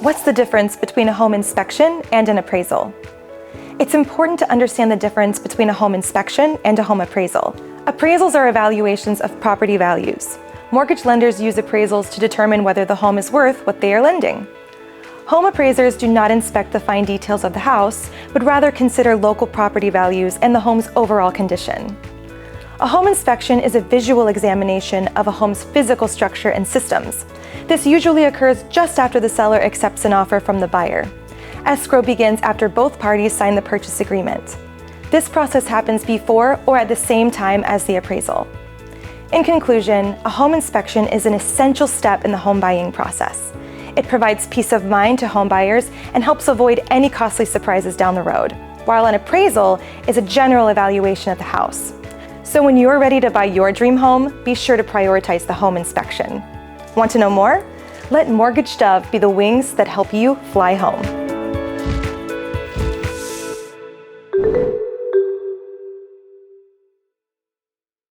What's the difference between a home inspection and an appraisal? It's important to understand the difference between a home inspection and a home appraisal. Appraisals are evaluations of property values. Mortgage lenders use appraisals to determine whether the home is worth what they are lending. Home appraisers do not inspect the fine details of the house, but rather consider local property values and the home's overall condition. A home inspection is a visual examination of a home's physical structure and systems. This usually occurs just after the seller accepts an offer from the buyer. Escrow begins after both parties sign the purchase agreement. This process happens before or at the same time as the appraisal. In conclusion, a home inspection is an essential step in the home buying process. It provides peace of mind to home buyers and helps avoid any costly surprises down the road, while an appraisal is a general evaluation of the house. So when you're ready to buy your dream home, be sure to prioritize the home inspection. Want to know more? Let Mortgage Dove be the wings that help you fly home.